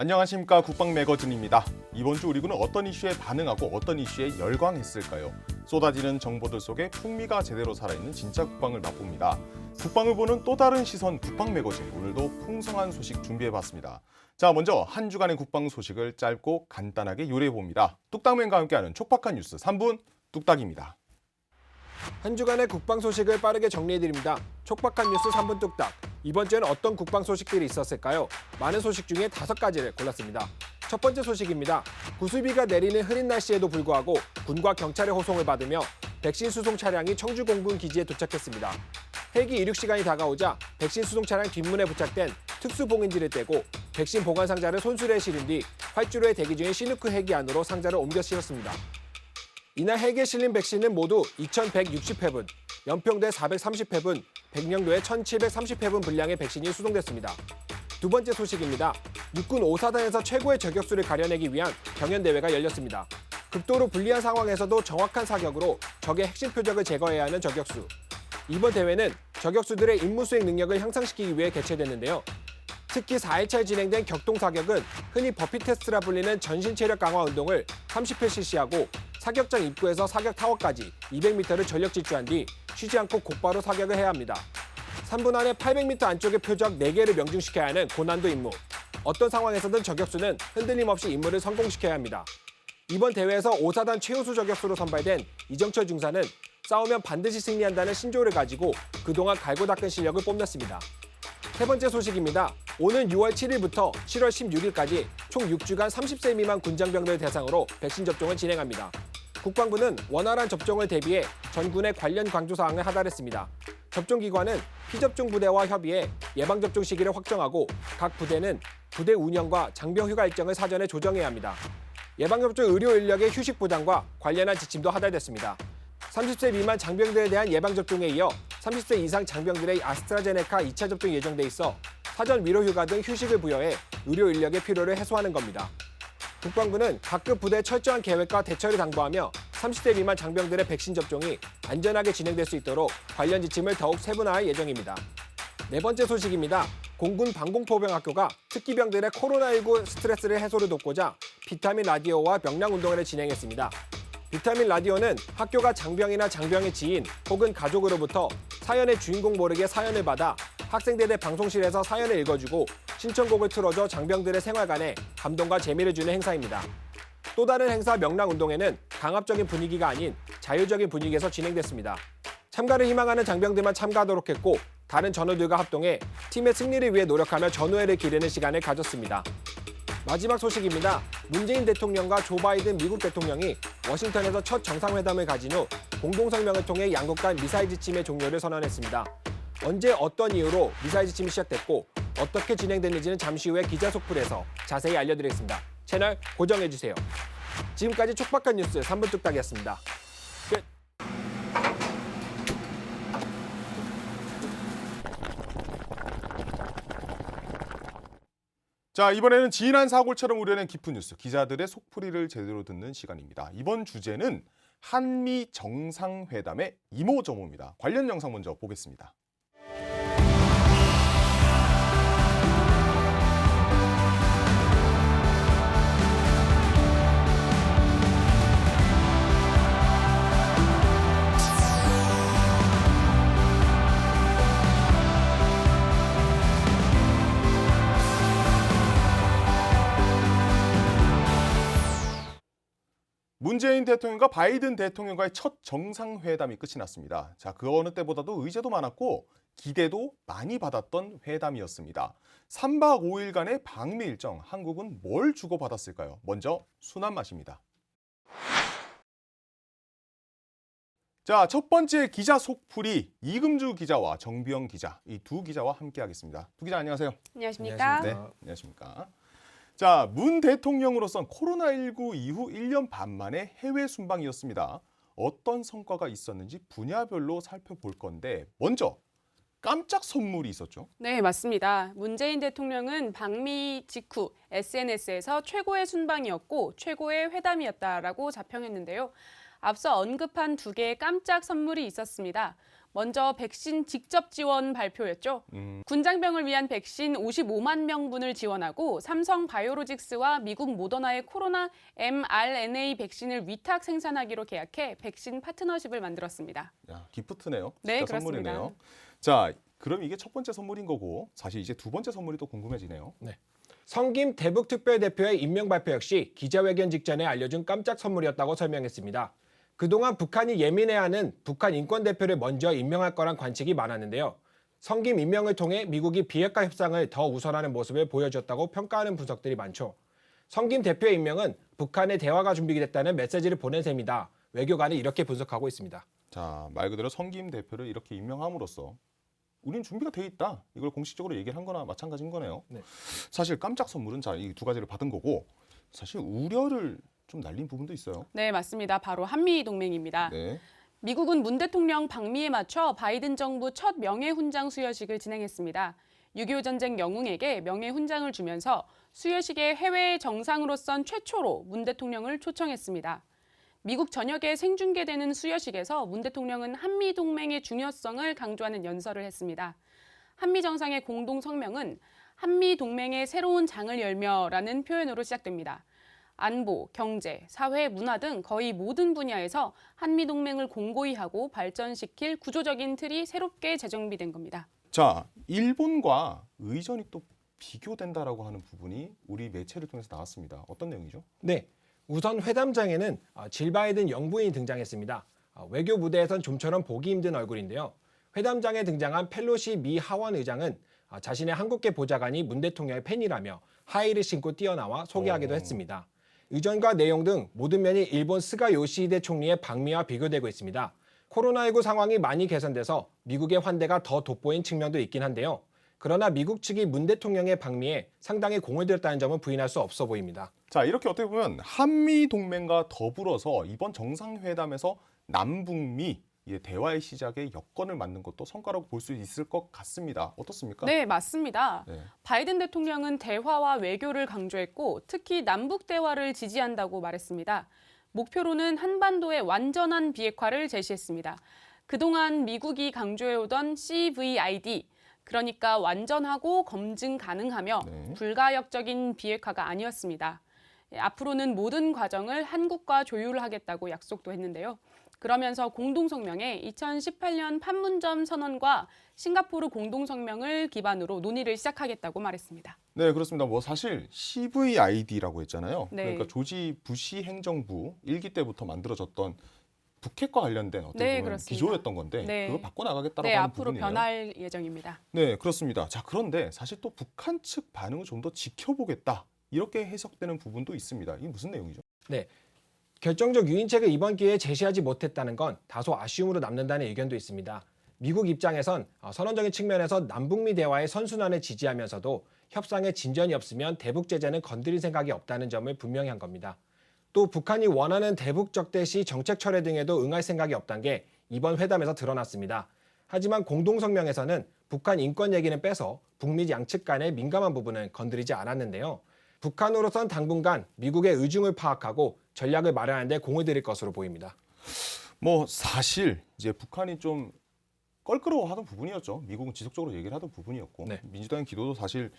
안녕하십니까, 국방 매거진입니다. 이번 주 우리군은 어떤 이슈에 반응하고 어떤 이슈에 열광했을까요? 쏟아지는 정보들 속에 풍미가 제대로 살아있는 진짜 국방을 맛봅니다. 국방을 보는 또 다른 시선 국방 매거진, 오늘도 풍성한 소식 준비해봤습니다. 자, 먼저 한 주간의 국방 소식을 짧고 간단하게 요리해봅니다. 뚝딱맨과 함께하는 촉박한 뉴스 3분 뚝딱입니다. 한 주간의 국방 소식을 빠르게 정리해드립니다. 촉박한 뉴스 3분 뚝딱. 이번 주에는 어떤 국방 소식들이 있었을까요? 많은 소식 중에 5가지를 골랐습니다. 첫 번째 소식입니다. 구슬비가 내리는 흐린 날씨에도 불구하고 군과 경찰의 호송을 받으며 백신 수송 차량이 청주 공군 기지에 도착했습니다. 헬기 이륙 시간이 다가오자 백신 수송 차량 뒷문에 부착된 특수 봉인지를 떼고 백신 보관 상자를 손수레에 실은 뒤 활주로에 대기 중인 시누크 헬기 안으로 상자를 옮겨 실었습니다. 이날 헬기에 실린 백신은 모두 2,160회분, 연평도에 430회분, 백령도에 1,730회분 분량의 백신이 수송됐습니다. 두 번째 소식입니다. 육군 5사단에서 최고의 저격수를 가려내기 위한 경연대회가 열렸습니다. 극도로 불리한 상황에서도 정확한 사격으로 적의 핵심 표적을 제거해야 하는 저격수. 이번 대회는 저격수들의 임무 수행 능력을 향상시키기 위해 개최됐는데요. 특히 4일차에 진행된 격동사격은 흔히 버피 테스트라 불리는 전신 체력 강화 운동을 30회 실시하고 사격장 입구에서 사격 타워까지 200m를 전력 질주한 뒤 쉬지 않고 곧바로 사격을 해야 합니다. 3분 안에 800m 안쪽의 표적 4개를 명중시켜야 하는 고난도 임무. 어떤 상황에서든 저격수는 흔들림 없이 임무를 성공시켜야 합니다. 이번 대회에서 5사단 최우수 저격수로 선발된 이정철 중사는 싸우면 반드시 승리한다는 신조를 가지고 그동안 갈고 닦은 실력을 뽐냈습니다. 세 번째 소식입니다. 오는 6월 7일부터 7월 16일까지 총 6주간 30세 미만 군장병들 대상으로 백신 접종을 진행합니다. 국방부는 원활한 접종을 대비해 전군의 관련 강조사항을 하달했습니다. 접종기관은 피접종 부대와 협의해 예방접종 시기를 확정하고 각 부대는 부대 운영과 장병 휴가 일정을 사전에 조정해야 합니다. 예방접종 의료 인력의 휴식 보장과 관련한 지침도 하달됐습니다. 30세 미만 장병들에 대한 예방접종에 이어 30세 이상 장병들의 아스트라제네카 2차 접종 예정돼 있어 사전 위로 휴가 등 휴식을 부여해 의료 인력의 필요를 해소하는 겁니다. 국방부는 각급 부대의 철저한 계획과 대처를 당부하며 30세 미만 장병들의 백신 접종이 안전하게 진행될 수 있도록 관련 지침을 더욱 세분화할 예정입니다. 네 번째 소식입니다. 공군 방공포병학교가 특기병들의 코로나19 스트레스를 해소를 돕고자 비타민 라디오와 명랑운동회를 진행했습니다. 비타민 라디오는 학교가 장병이나 장병의 지인 혹은 가족으로부터 사연의 주인공 모르게 사연을 받아 학생들의 방송실에서 사연을 읽어주고 신청곡을 틀어줘 장병들의 생활관에 감동과 재미를 주는 행사입니다. 또 다른 행사 명랑운동회는 강압적인 분위기가 아닌 자유적인 분위기에서 진행됐습니다. 참가를 희망하는 장병들만 참가하도록 했고 다른 전우들과 합동해 팀의 승리를 위해 노력하며 전우회를 기르는 시간을 가졌습니다. 마지막 소식입니다. 문재인 대통령과 조 바이든 미국 대통령이 워싱턴에서 첫 정상회담을 가진 후 공동성명을 통해 양국 간 미사일 지침의 종료를 선언했습니다. 언제 어떤 이유로 미사일 지침이 시작됐고 어떻게 진행됐는지는 잠시 후에 기자 속풀에서 자세히 알려드리겠습니다. 채널 고정해주세요. 지금까지 촉박한 뉴스 3분 뚝딱이었습니다. 끝. 자, 이번에는 진한 사골처럼 우려낸 깊은 뉴스, 기자들의 속풀이를 제대로 듣는 시간입니다. 이번 주제는 한미 정상회담의 이모저모입니다. 관련 영상 먼저 보겠습니다. 문재인 대통령과 바이든 대통령과의 첫 정상회담이 끝이 났습니다. 자, 그 어느 때보다도 의제도 많았고 기대도 많이 받았던 회담이었습니다. 3박 5일간의 방미 일정, 한국은 뭘 주고받았을까요? 먼저 순한 맛입니다. 자, 첫 번째 기자 속풀이 이금주 기자와 정비영 기자, 이 두 기자와 함께하겠습니다. 두 기자 안녕하세요. 안녕하십니까? 네, 안녕하십니까? 자, 문 대통령으로선 코로나19 이후 1년 반 만에 해외 순방이었습니다. 어떤 성과가 있었는지 분야별로 살펴볼 건데 먼저 깜짝 선물이 있었죠. 네, 맞습니다. 문재인 대통령은 방미 직후 SNS에서 최고의 순방이었고 최고의 회담이었다라고 자평했는데요. 앞서 언급한 두 개의 깜짝 선물이 있었습니다. 먼저 백신 직접 지원 발표였죠. 군장병을 위한 백신 55만 명분을 지원하고 삼성 바이오로직스와 미국 모더나의 코로나 mRNA 백신을 위탁 생산하기로 계약해 백신 파트너십을 만들었습니다. 야, 기프트네요. 네, 진짜 그렇습니다. 선물이네요. 자, 그럼 이게 첫 번째 선물인 거고 사실 이제 두 번째 선물이 또 궁금해지네요. 성김 대북특별대표의 임명 발표 역시 기자회견 직전에 알려준 깜짝 선물이었다고 설명했습니다. 그동안 북한이 예민해하는 북한 인권대표를 먼저 임명할 거란 관측이 많았는데요. 성김 임명을 통해 미국이 비핵화 협상을 더 우선하는 모습을 보여줬다고 평가하는 분석들이 많죠. 성김 대표의 임명은 북한의 대화가 준비됐다는 메시지를 보낸 셈이다. 외교관은 이렇게 분석하고 있습니다. 자, 말 그대로 성김 대표를 이렇게 임명함으로써 우린 준비가 돼 있다. 이걸 공식적으로 얘기를 한 거나 마찬가지인 거네요. 네. 사실 깜짝 선물은 자, 이 두 가지를 받은 거고 사실 우려를 좀 날린 부분도 있어요. 네, 맞습니다. 바로 한미 동맹입니다. 네. 미국은 문 대통령 방미에 맞춰 바이든 정부 첫 명예훈장 수여식을 진행했습니다. 6.25 전쟁 영웅에게 명예훈장을 주면서 수여식에 해외 정상으로선 최초로 문 대통령을 초청했습니다. 미국 전역에 생중계되는 수여식에서 문 대통령은 한미 동맹의 중요성을 강조하는 연설을 했습니다. 한미 정상의 공동 성명은 한미 동맹의 새로운 장을 열며라는 표현으로 시작됩니다. 안보, 경제, 사회, 문화 등 거의 모든 분야에서 한미 동맹을 공고히 하고 발전시킬 구조적인 틀이 새롭게 재정비된 겁니다. 자, 일본과 의전이 또 비교된다라고 하는 부분이 우리 매체를 통해서 나왔습니다. 어떤 내용이죠? 네, 우선 회담장에는 질 바이든 영부인이 등장했습니다. 외교 무대에선 좀처럼 보기 힘든 얼굴인데요. 회담장에 등장한 펠로시 미 하원 의장은 자신의 한국계 보좌관이 문 대통령의 팬이라며 하의를 신고 뛰어나와 소개하기도 했습니다. 의전과 내용 등 모든 면이 일본 스가 요시히데 총리의 방미와 비교되고 있습니다. 코로나19 상황이 많이 개선돼서 미국의 환대가 더 돋보인 측면도 있긴 한데요. 그러나 미국 측이 문 대통령의 방미에 상당히 공을 들였다는 점은 부인할 수 없어 보입니다. 자, 이렇게 어떻게 보면 한미 동맹과 더불어서 이번 정상회담에서 남북미 대화의 시작에 여건을 맞는 것도 성과라고 볼 수 있을 것 같습니다. 어떻습니까? 네, 맞습니다. 네. 바이든 대통령은 대화와 외교를 강조했고 특히 남북 대화를 지지한다고 말했습니다. 목표로는 한반도의 완전한 비핵화를 제시했습니다. 그동안 미국이 강조해오던 CVID, 그러니까 완전하고 검증 가능하며 네. 불가역적인 비핵화가 아니었습니다. 앞으로는 모든 과정을 한국과 조율하겠다고 약속도 했는데요. 그러면서 공동성명에 2018년 판문점 선언과 싱가포르 공동성명을 기반으로 논의를 시작하겠다고 말했습니다. 네, 그렇습니다. 뭐 사실 CVID라고 했잖아요. 네. 그러니까 조지 부시 행정부 일기 때부터 만들어졌던 북핵과 관련된 어떻게 네, 보면 그렇습니다. 기조였던 건데 네. 그걸 바꿔나가겠다라고 네, 하는 앞으로 부분이네요. 변할 예정입니다. 네, 그렇습니다. 자, 그런데 사실 또 북한 측 반응을 좀 더 지켜보겠다. 이렇게 해석되는 부분도 있습니다. 이게 무슨 내용이죠? 네, 결정적 유인책을 이번 기회에 제시하지 못했다는 건 다소 아쉬움으로 남는다는 의견도 있습니다. 미국 입장에선 선언적인 측면에서 남북미 대화의 선순환을 지지하면서도 협상에 진전이 없으면 대북 제재는 건드릴 생각이 없다는 점을 분명히 한 겁니다. 또 북한이 원하는 대북 적대 시 정책 철회 등에도 응할 생각이 없다는 게 이번 회담에서 드러났습니다. 하지만 공동성명에서는 북한 인권 얘기는 빼서 북미 양측 간의 민감한 부분은 건드리지 않았는데요. 북한으로선 당분간 미국의 의중을 파악하고 전략을 마련하는 데 공을 들일 것으로 보입니다. 뭐 사실 이제 북한이 좀 껄끄러워하던 부분이었죠. 미국은 지속적으로 얘기를 하던 부분이었고 네. 민주당의 기도도 사실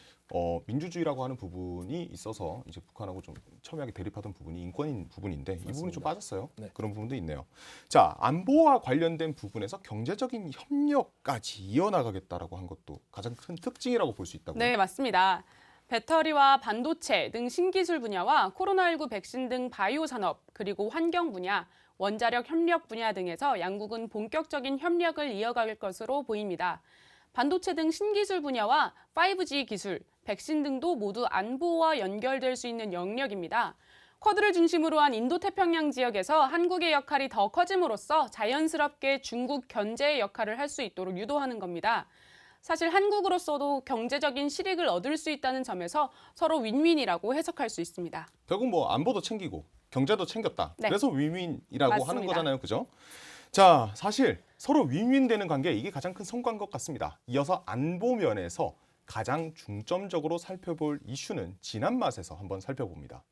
민주주의라고 하는 부분이 있어서 이제 북한하고 좀 첨예하게 대립하던 부분이 인권인 부분인데 이 부분이 좀 빠졌어요. 네. 그런 부분도 있네요. 자, 안보와 관련된 부분에서 경제적인 협력까지 이어나가겠다라고 한 것도 가장 큰 특징이라고 볼 수 있다고요. 네, 맞습니다. 배터리와 반도체 등 신기술 분야와 코로나19 백신 등 바이오 산업, 그리고 환경 분야, 원자력 협력 분야 등에서 양국은 본격적인 협력을 이어갈 것으로 보입니다. 반도체 등 신기술 분야와 5G 기술, 백신 등도 모두 안보와 연결될 수 있는 영역입니다. 쿼드를 중심으로 한 인도태평양 지역에서 한국의 역할이 더 커짐으로써 자연스럽게 중국 견제의 역할을 할 수 있도록 유도하는 겁니다. 사실 한국으로서도 경제적인 실익을 얻을 수 있다는 점에서 서로 윈윈이라고 해석할 수 있습니다. 결국 뭐 안보도 챙기고 경제도 챙겼다. 네. 그래서 윈윈이라고 하는 맞습니다. 거잖아요. 그죠? 자, 사실 서로 윈윈되는 관계 이게 가장 큰 성과인 것 같습니다. 이어서 안보 면에서 가장 중점적으로 살펴볼 이슈는 지난 맛에서 한번 살펴봅니다.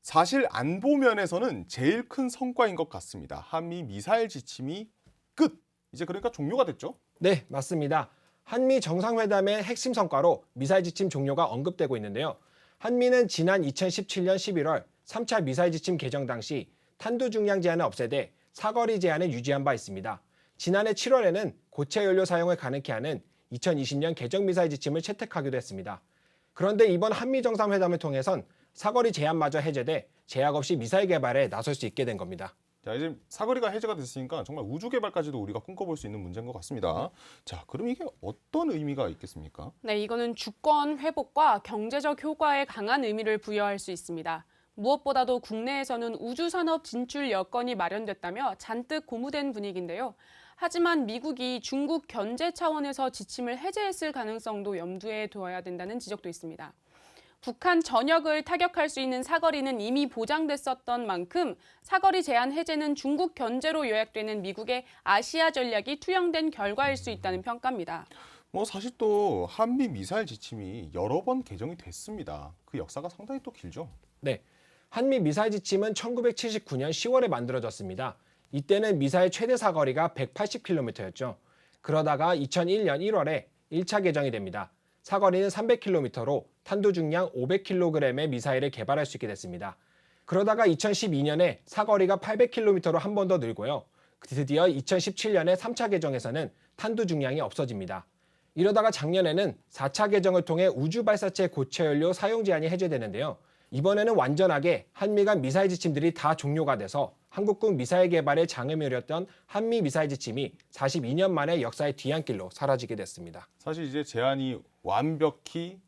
사실 안보 면에서는 제일 큰 성과인 것 같습니다. 한미 미사일 지침이 끝! 이제 그러니까 종료가 됐죠? 네, 맞습니다. 한미 정상회담의 핵심 성과로 미사일 지침 종료가 언급되고 있는데요. 한미는 지난 2017년 11월 3차 미사일 지침 개정 당시 탄두 중량 제한을 없애되 사거리 제한을 유지한 바 있습니다. 지난해 7월에는 고체 연료 사용을 가능케 하는 2020년 개정 미사일 지침을 채택하기도 했습니다. 그런데 이번 한미 정상회담을 통해선 사거리 제한마저 해제돼 제약 없이 미사일 개발에 나설 수 있게 된 겁니다. 자, 이제 사거리가 해제가 됐으니까 정말 우주 개발까지도 우리가 꿈꿔볼 수 있는 문제인 것 같습니다. 자, 그럼 이게 어떤 의미가 있겠습니까? 네, 이거는 주권 회복과 경제적 효과에 강한 의미를 부여할 수 있습니다. 무엇보다도 국내에서는 우주 산업 진출 여건이 마련됐다며 잔뜩 고무된 분위기인데요. 하지만 미국이 중국 견제 차원에서 지침을 해제했을 가능성도 염두에 두어야 된다는 지적도 있습니다. 북한 전역을 타격할 수 있는 사거리는 이미 보장됐었던 만큼 사거리 제한 해제는 중국 견제로 요약되는 미국의 아시아 전략이 투영된 결과일 수 있다는 평가입니다. 사실 또 한미 미사일 지침이 여러 번 개정이 됐습니다. 그 역사가 상당히 또 길죠. 네, 한미 미사일 지침은 1979년 10월에 만들어졌습니다. 이때는 미사일 최대 사거리가 180km였죠. 그러다가 2001년 1월에 1차 개정이 됩니다. 사거리는 300km로 탄두 중량 500kg의 미사일을 개발할 수 있게 됐습니다. 그러다가 2012년에 사거리가 800km로 한 번 더 늘고요. 드디어 2017년에 3차 개정에서는 탄두 중량이 없어집니다. 이러다가 작년에는 4차 개정을 통해 우주 발사체 고체 연료 사용 제한이 해제되는데요. 이번에는 완전하게 한미 간 미사일 지침들이 다 종료가 돼서 한국군 미사일 개발에 장을 이뤘던 한미 미사일 지침이 42년 만에 역사의 뒤안길로 사라지게 됐습니다. 사실 이제 제한이 완벽히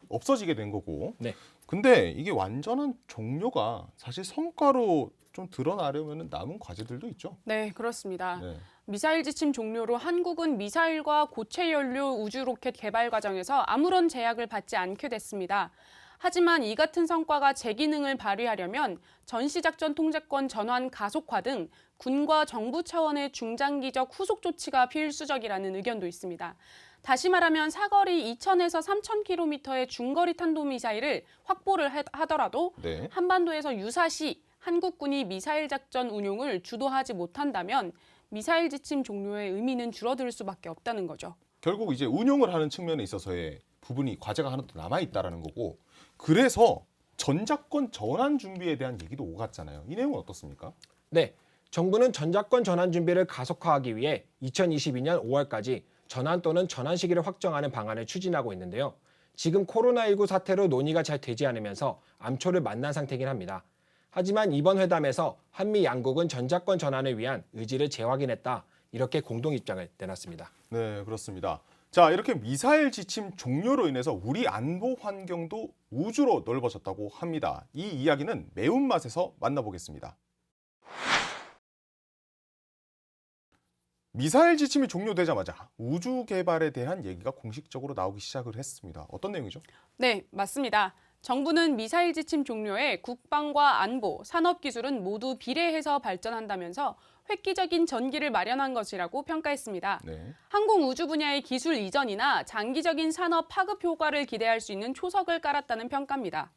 없어지게 된 거고. 네. 근데 이게 완전한 종료가 사실 성과로 좀 드러나려면 남은 과제들도 있죠. 네, 그렇습니다. 네. 미사일 지침 종료로 한국은 미사일과 고체 연료 우주 로켓 개발 과정에서 아무런 제약을 받지 않게 됐습니다. 하지만 이 같은 성과가 제 기능을 발휘하려면 전시작전 통제권 전환 가속화 등 군과 정부 차원의 중장기적 후속 조치가 필수적이라는 의견도 있습니다. 다시 말하면 사거리 2,000에서 3,000km의 중거리 탄도미사일을 확보를 하더라도 네. 한반도에서 유사시 한국군이 미사일 작전 운용을 주도하지 못한다면 미사일 지침 종료의 의미는 줄어들 수밖에 없다는 거죠. 결국 이제 운용을 하는 측면에 있어서의 부분이 과제가 하나 더 남아 있다라는 거고. 그래서 전작권 전환 준비에 대한 얘기도 오갔잖아요. 이 내용은 어떻습니까? 네, 정부는 전작권 전환 준비를 가속화하기 위해 2022년 5월까지 전환 또는 전환 시기를 확정하는 방안을 추진하고 있는데요. 지금 코로나19 사태로 논의가 잘 되지 않으면서 암초를 만난 상태이긴 합니다. 하지만 이번 회담에서 한미 양국은 전작권 전환을 위한 의지를 재확인했다. 이렇게 공동 입장을 내놨습니다. 네, 그렇습니다. 자, 이렇게 미사일 지침 종료로 인해서 우리 안보 환경도 우주로 넓어졌다고 합니다. 이 이야기는 매운맛에서 만나보겠습니다. 미사일 지침이 종료되자마자 우주 개발에 대한 얘기가 공식적으로 나오기 시작을 했습니다. 어떤 내용이죠? 네, 맞습니다. 정부는 미사일 지침 종료에 국방과 안보, 산업기술은 모두 비례해서 발전한다면서 획기적인 전기를 마련한 것이라고 평가했습니다. 네. 항공우주 분야의 기술 이전이나 장기적인 산업 파급 효과를 기대할 수 있는 초석을 깔았다는 평가입니다.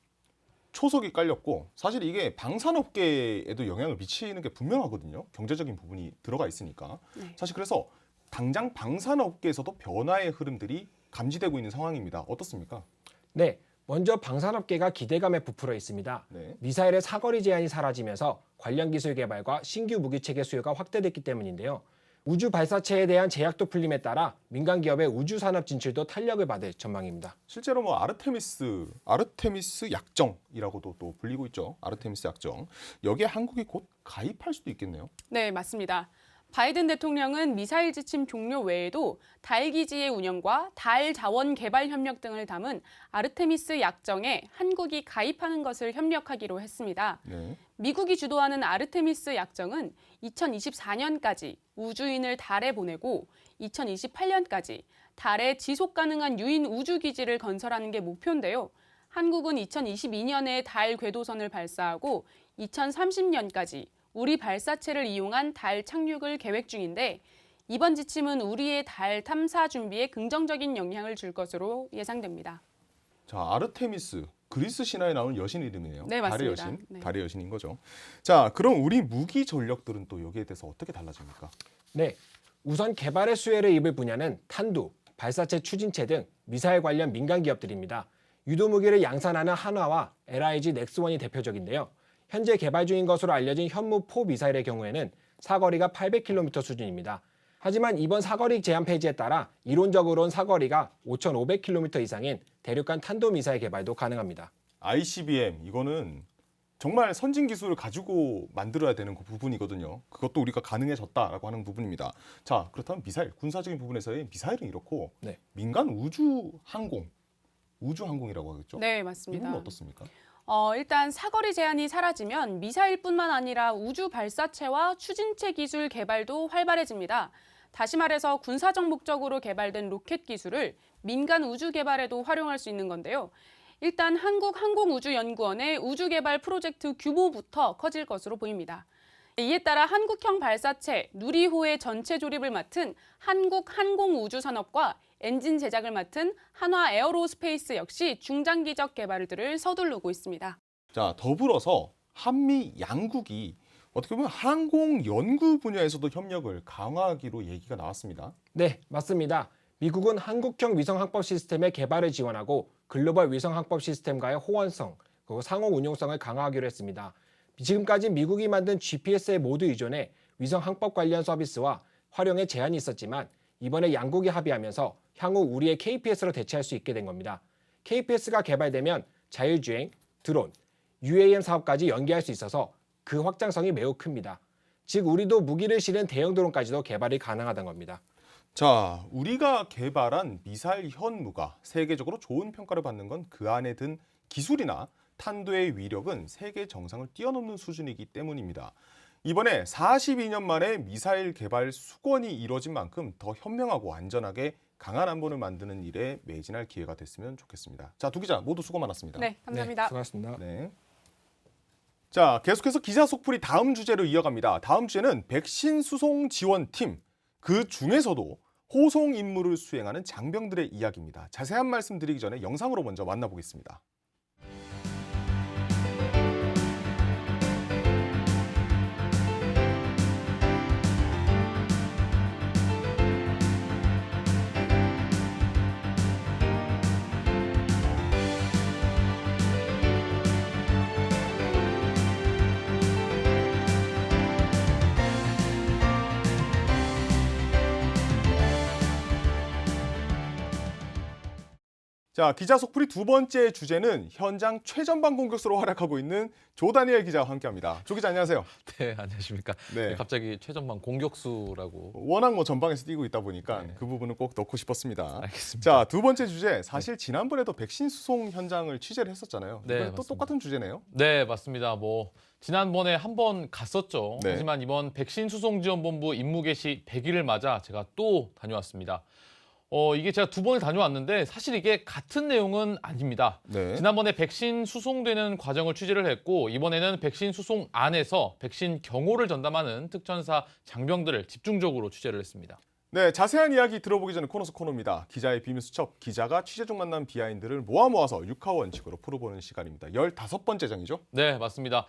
초석이 깔렸고 사실 이게 방산업계에도 영향을 미치는 게 분명하거든요. 경제적인 부분이 들어가 있으니까. 네. 사실 그래서 당장 방산업계에서도 변화의 흐름들이 감지되고 있는 상황입니다. 어떻습니까? 네, 먼저 방산업계가 기대감에 부풀어 있습니다. 네. 미사일의 사거리 제한이 사라지면서 관련 기술 개발과 신규 무기체계 수요가 확대됐기 때문인데요. 우주 발사체에 대한 제약도 풀림에 따라 민간 기업의 우주 산업 진출도 탄력을 받을 전망입니다. 실제로 아르테미스 약정이라고도 또 불리고 있죠. 아르테미스 약정. 여기에 한국이 곧 가입할 수도 있겠네요. 네, 맞습니다. 바이든 대통령은 미사일 지침 종료 외에도 달 기지의 운영과 달 자원 개발 협력 등을 담은 아르테미스 약정에 한국이 가입하는 것을 협력하기로 했습니다. 네. 미국이 주도하는 아르테미스 약정은 2024년까지 우주인을 달에 보내고 2028년까지 달에 지속 가능한 유인 우주 기지를 건설하는 게 목표인데요. 한국은 2022년에 달 궤도선을 발사하고 2030년까지 우리 발사체를 이용한 달 착륙을 계획 중인데 이번 지침은 우리의 달 탐사 준비에 긍정적인 영향을 줄 것으로 예상됩니다. 자, 아르테미스. 그리스 신화에 나오는 여신 이름이네요. 네, 달의 맞습니다. 여신. 네. 달의 여신인 거죠. 자, 그럼 우리 무기 전력들은 또 여기에 대해서 어떻게 달라집니까? 네, 우선 개발의 수혜를 입을 분야는 탄두, 발사체 추진체 등 미사일 관련 민간 기업들입니다. 유도 무기를 양산하는 한화와 LIG 넥스원이 대표적인데요. 현재 개발 중인 것으로 알려진 현무4 미사일의 경우에는 사거리가 800km 수준입니다. 하지만 이번 사거리 제한 폐지에 따라 이론적으로는 사거리가 5,500km 이상인 대륙간 탄도미사일 개발도 가능합니다. ICBM 이거는 정말 선진 기술을 가지고 만들어야 되는 그 부분이거든요. 그것도 우리가 가능해졌다라고 하는 부분입니다. 자, 그렇다면 미사일, 군사적인 부분에서의 미사일은 이렇고 네. 민간 우주항공이라고 하겠죠? 네, 이 맞습니다. 부분은 어떻습니까? 일단 사거리 제한이 사라지면 미사일뿐만 아니라 우주 발사체와 추진체 기술 개발도 활발해집니다. 다시 말해서 군사적 목적으로 개발된 로켓 기술을 민간 우주 개발에도 활용할 수 있는 건데요. 일단 한국항공우주연구원의 우주개발 프로젝트 규모부터 커질 것으로 보입니다. 이에 따라 한국형 발사체 누리호의 전체 조립을 맡은 한국항공우주산업과 엔진 제작을 맡은 한화에어로스페이스 역시 중장기적 개발들을 서두르고 있습니다. 자, 더불어서 한미 양국이 어떻게 보면 항공 연구 분야에서도 협력을 강화하기로 얘기가 나왔습니다. 네, 맞습니다. 미국은 한국형 위성 항법 시스템의 개발을 지원하고 글로벌 위성 항법 시스템과의 호환성, 그리고 상호 운용성을 강화하기로 했습니다. 지금까지 미국이 만든 GPS에 모두 의존해 위성 항법 관련 서비스와 활용에 제한이 있었지만 이번에 양국이 합의하면서 향후 우리의 KPS로 대체할 수 있게 된 겁니다. KPS가 개발되면 자율주행, 드론, UAM 사업까지 연계할 수 있어서 그 확장성이 매우 큽니다. 즉 우리도 무기를 실은 대형 드론까지도 개발이 가능하다는 겁니다. 자, 우리가 개발한 미사일 현무가 세계적으로 좋은 평가를 받는 건 그 안에 든 기술이나 탄도의 위력은 세계 정상을 뛰어넘는 수준이기 때문입니다. 이번에 42년 만에 미사일 개발 수건이 이뤄진 만큼 더 현명하고 안전하게 강한 안보를 만드는 일에 매진할 기회가 됐으면 좋겠습니다. 자, 두 기자 모두 수고 많았습니다. 네, 감사합니다. 네, 수고하셨습니다. 네. 자, 계속해서 기자 속풀이 다음 주제로 이어갑니다. 다음 주제는 백신 수송 지원팀, 그 중에서도 호송 임무를 수행하는 장병들의 이야기입니다. 자세한 말씀 드리기 전에 영상으로 먼저 만나보겠습니다. 자, 기자 속풀이 두 번째 주제는 현장 최전방 공격수로 활약하고 있는 조다니엘 기자와 함께합니다. 조 기자 안녕하세요. 네, 안녕하십니까. 네. 갑자기 최전방 공격수라고. 워낙 전방에서 뛰고 있다 보니까 네. 그 부분은 꼭 넣고 싶었습니다. 알겠습니다. 자, 두 번째 주제. 사실 지난번에도 백신 수송 현장을 취재를 했었잖아요. 네, 이번에 또 맞습니다. 똑같은 주제네요. 네, 맞습니다. 지난번에 한번 갔었죠. 네. 하지만 이번 백신 수송 지원본부 임무 개시 100일을 맞아 제가 또 다녀왔습니다. 이게 제가 두 번을 다녀왔는데 사실 이게 같은 내용은 아닙니다. 네. 지난번에 백신 수송되는 과정을 취재를 했고 이번에는 백신 수송 안에서 백신 경호를 전담하는 특전사 장병들을 집중적으로 취재를 했습니다. 네, 자세한 이야기 들어보기 전에 코너 속 코너입니다. 기자의 비밀수첩, 기자가 취재 중 만난 비하인드를 모아서 육하원칙으로 풀어보는 시간입니다. 15번째 장이죠? 네, 맞습니다.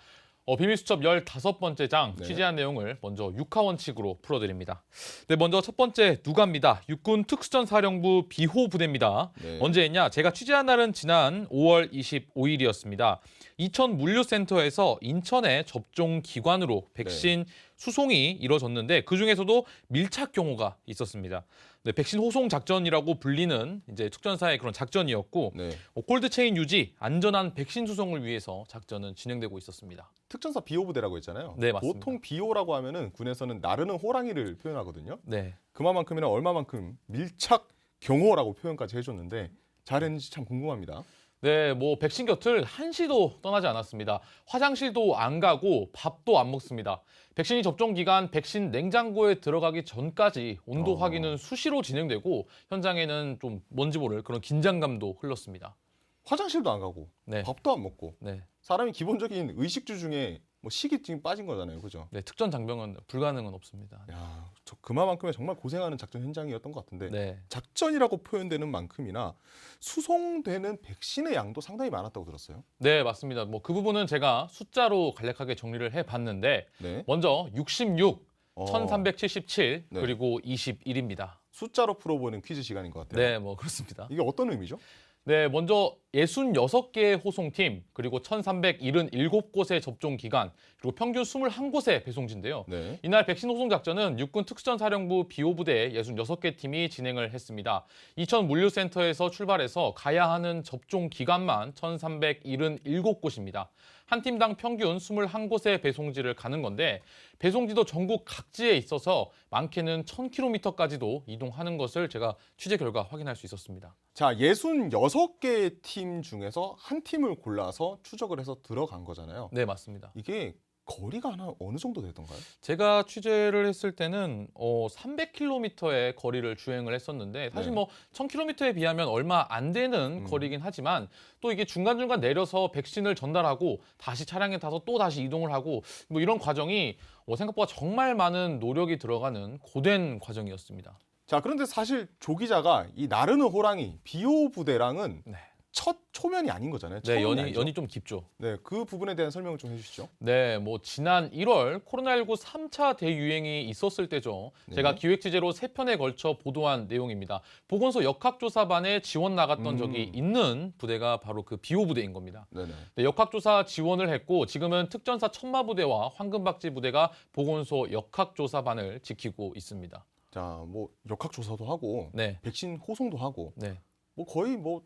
비밀수첩 15번째 장 네. 취재한 내용을 먼저 육하원칙으로 풀어드립니다. 네, 먼저 첫 번째 누가입니다. 육군 특수전사령부 비호 부대입니다. 네. 언제 했냐? 제가 취재한 날은 지난 5월 25일이었습니다. 이천 물류센터에서 인천의 접종 기관으로 백신 수송이 이뤄졌는데 그 중에서도 밀착 경호가 있었습니다. 네, 백신 호송 작전이라고 불리는 이제 특전사의 그런 작전이었고 네. 콜드체인 유지, 안전한 백신 수송을 위해서 작전은 진행되고 있었습니다. 특전사 비호 부대라고 했잖아요. 네, 맞습니다. 보통 비호라고 하면은 군에서는 나르는 호랑이를 표현하거든요. 네. 그만큼이나 얼마만큼 밀착 경호라고 표현까지 해줬는데 잘했는지 참 궁금합니다. 네, 백신 곁을 한시도 떠나지 않았습니다. 화장실도 안 가고 밥도 안 먹습니다. 백신이 접종 기간 백신 냉장고에 들어가기 전까지 온도 확인은 수시로 진행되고 현장에는 좀 뭔지 모를 그런 긴장감도 흘렀습니다. 화장실도 안 가고 네. 밥도 안 먹고 네. 사람이 기본적인 의식주 중에 뭐 시기 지금 빠진 거잖아요, 그죠? 네, 특전 장병은 불가능은 없습니다. 야, 저 그만큼의 정말 고생하는 작전 현장이었던 것 같은데 네. 작전이라고 표현되는 만큼이나 수송되는 백신의 양도 상당히 많았다고 들었어요. 네, 맞습니다. 뭐 그 부분은 제가 숫자로 간략하게 정리를 해봤는데 네. 먼저 66, 어, 1377 네. 그리고 21입니다. 숫자로 풀어보는 퀴즈 시간인 것 같아요. 네, 뭐 그렇습니다. 이게 어떤 의미죠? 네, 먼저 66개의 호송팀 그리고 1377곳의 접종 기간 그리고 평균 21곳의 배송지인데요. 네. 이날 백신 호송 작전은 육군 특수전사령부 비오부대 66개 팀이 진행을 했습니다. 이천 물류센터에서 출발해서 가야 하는 접종 기간만 1377곳입니다. 한 팀당 평균 21곳의 배송지를 가는 건데 배송지도 전국 각지에 있어서 많게는 1000km까지도 이동하는 것을 제가 취재 결과 확인할 수 있었습니다. 자, 66개의 팀 중에서 한 팀을 골라서 추적을 해서 들어간 거잖아요. 네, 맞습니다. 이게 거리가 어느 정도 되던가요? 제가 취재를 했을 때는 300km의 거리를 주행을 했었는데 사실 네. 뭐 1000km에 비하면 얼마 안 되는 거리긴 하지만 또 이게 중간중간 내려서 백신을 전달하고 다시 차량에 타서 또 다시 이동을 하고 뭐 이런 과정이 생각보다 정말 많은 노력이 들어가는 고된 과정이었습니다. 자, 그런데 사실 조 기자가 이 나르는 호랑이 비오 부대랑은 네, 첫 초면이 아닌 거잖아요. 네 처음이 아니죠. 연이 좀 깊죠. 네, 그 부분에 대한 설명을 좀 해주시죠. 네, 뭐 지난 1월 코로나19 3차 대유행이 있었을 때죠. 네. 제가 기획 취재로 3편에 걸쳐 보도한 내용입니다. 보건소 역학조사반에 지원 나갔던 적이 있는 부대가 바로 그 비오 부대인 겁니다. 네네. 네, 역학조사 지원을 했고 지금은 특전사 천마부대와 황금박쥐 부대가 보건소 역학조사반을 지키고 있습니다. 자, 뭐 역학조사도 하고 네, 백신 호송도 하고 네, 뭐 거의 뭐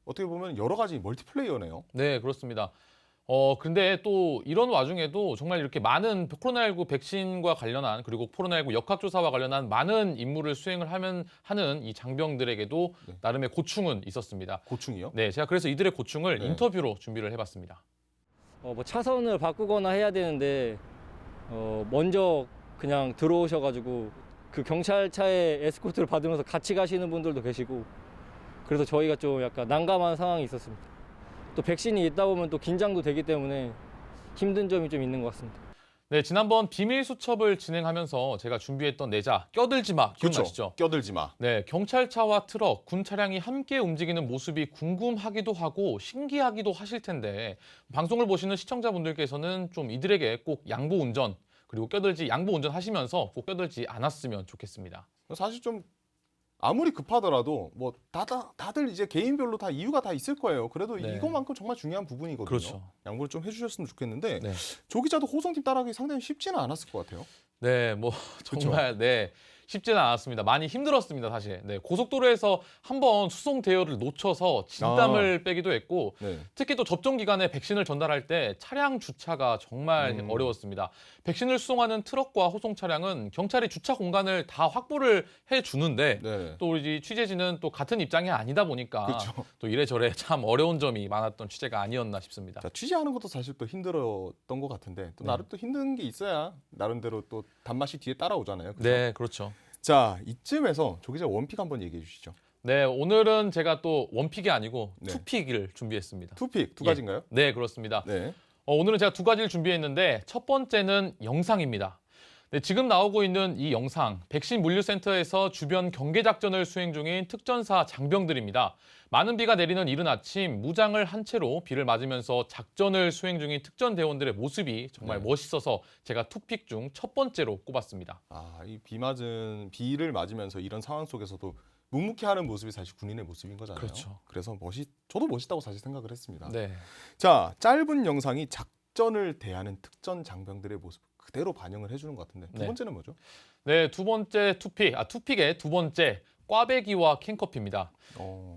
어떻게 보면 여러 가지 멀티플레이어네요. 네, 그렇습니다. 근데 또 이런 와중에도 정말 이렇게 많은 코로나19 백신과 관련한 그리고 코로나19 역학조사와 관련한 많은 임무를 수행을 하는 이 장병들에게도 네. 나름의 고충은 있었습니다. 고충이요? 네, 제가 그래서 이들의 고충을 네. 인터뷰로 준비를 해봤습니다. 뭐 차선을 바꾸거나 해야 되는데 먼저 그냥 들어오셔가지고 그 경찰차에 에스코트를 받으면서 같이 가시는 분들도 계시고 그래서 저희가 좀 약간 난감한 상황이 있었습니다. 또 백신이 있다 보면 또 긴장도 되기 때문에 힘든 점이 좀 있는 것 같습니다. 네, 지난번 비밀 수첩을 진행하면서 제가 준비했던 내자 껴들지 마 기억나시죠? 껴들지 마. 네, 경찰차와 트럭, 군 차량이 함께 움직이는 모습이 궁금하기도 하고 신기하기도 하실 텐데 방송을 보시는 시청자분들께서는 좀 이들에게 꼭 양보 운전 그리고 양보 운전 하시면서 꼭 껴들지 않았으면 좋겠습니다. 사실 좀 아무리 급하더라도 뭐 다들 이제 개인별로 다 이유가 다 있을 거예요. 그래도 네. 이거만큼 정말 중요한 부분이거든요. 그렇죠. 양보를 좀 해주셨으면 좋겠는데 네. 조 기자도 호송팀 따라가기 상당히 쉽지는 않았을 것 같아요. 네, 뭐 정말 네 쉽지는 않았습니다. 많이 힘들었습니다, 사실. 네, 고속도로에서 한번 수송 대여를 놓쳐서 진땀을 빼기도 했고 네. 특히 또 접종 기간에 백신을 전달할 때 차량 주차가 정말 어려웠습니다. 백신을 수송하는 트럭과 호송 차량은 경찰이 주차 공간을 다 확보를 해주는데 네. 또 우리 취재진은 또 같은 입장이 아니다 보니까 그렇죠. 또 이래저래 참 어려운 점이 많았던 취재가 아니었나 싶습니다. 자, 취재하는 것도 사실 또 힘들었던 것 같은데 또 네. 나름 또 힘든 게 있어야 나름대로 또 단맛이 뒤에 따라오잖아요. 그렇죠? 네, 그렇죠. 자, 이쯤에서 조 기자 원픽 한번 얘기해 주시죠. 네, 오늘은 제가 또 원픽이 아니고 네. 투픽을 준비했습니다. 투픽 두 예. 가지인가요? 네, 그렇습니다. 네. 오늘은 제가 두 가지를 준비했는데 첫 번째는 영상입니다. 네, 지금 나오고 있는 이 영상, 백신 물류센터에서 주변 경계 작전을 수행 중인 특전사 장병들입니다. 많은 비가 내리는 이른 아침 무장을 한 채로 비를 맞으면서 작전을 수행 중인 특전대원들의 모습이 정말 네. 멋있어서 제가 투픽 중 첫 번째로 꼽았습니다. 아, 이 비를 맞으면서 이런 상황 속에서도 묵묵히하는 모습이 사실 군인의 모습인 거잖아요. 그렇죠. 그래서 저도 멋있다고 사실 생각을 했습니다. 네. 자, 짧은 영상이 작전을 대하는 특전 장병들의 모습 그대로 반영을 해주는 것 같은데 두 네. 번째는 뭐죠? 네, 두 번째 투픽의 두 번째 꽈배기와 캔커피입니다.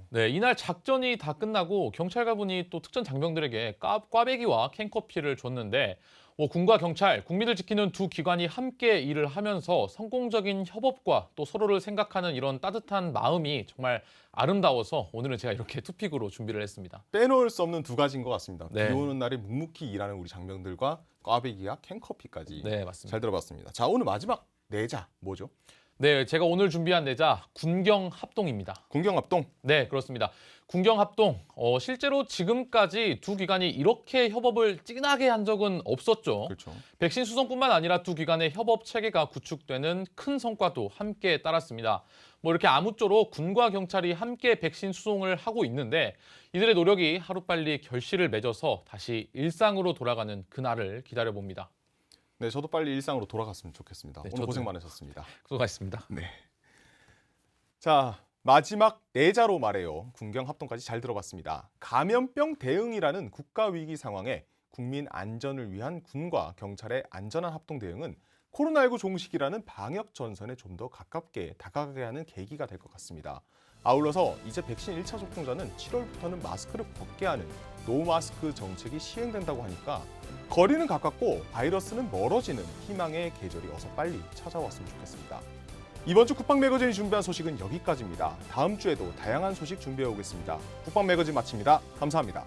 네, 이날 작전이 다 끝나고 경찰관분이 또 특전 장병들에게 꽈배기와 캔커피를 줬는데 군과 경찰, 국민을 지키는 두 기관이 함께 일을 하면서 성공적인 협업과 또 서로를 생각하는 이런 따뜻한 마음이 정말 아름다워서 오늘은 제가 이렇게 투픽으로 준비를 했습니다. 빼놓을 수 없는 두 가지인 것 같습니다. 네. 비 오는 날에 묵묵히 일하는 우리 장병들과 꽈배기와 캔커피까지 네, 맞습니다. 잘 들어봤습니다. 자, 오늘 마지막 내자 뭐죠? 네, 제가 오늘 준비한 내자 군경 합동입니다. 군경 합동. 네, 그렇습니다. 군경 합동, 실제로 지금까지 두 기관이 이렇게 협업을 진하게 한 적은 없었죠. 그렇죠. 백신 수송뿐만 아니라 두 기관의 협업 체계가 구축되는 큰 성과도 함께 따랐습니다. 뭐 이렇게 아무쪼록 군과 경찰이 함께 백신 수송을 하고 있는데 이들의 노력이 하루빨리 결실을 맺어서 다시 일상으로 돌아가는 그날을 기다려봅니다. 네, 저도 빨리 일상으로 돌아갔으면 좋겠습니다. 네, 오늘 저도요. 고생 많으셨습니다. 수고하셨습니다. 네. 자, 마지막 내자로 말해요. 군경 합동까지 잘 들어봤습니다. 감염병 대응이라는 국가 위기 상황에 국민 안전을 위한 군과 경찰의 안전한 합동 대응은 코로나19 종식이라는 방역 전선에 좀 더 가깝게 다가가게 하는 계기가 될 것 같습니다. 아울러서 이제 백신 1차 접종자는 7월부터는 마스크를 벗게 하는 노마스크 정책이 시행된다고 하니까 거리는 가깝고 바이러스는 멀어지는 희망의 계절이 어서 빨리 찾아왔으면 좋겠습니다. 이번 주 국방 매거진이 준비한 소식은 여기까지입니다. 다음 주에도 다양한 소식 준비해 오겠습니다. 국방 매거진 마칩니다. 감사합니다.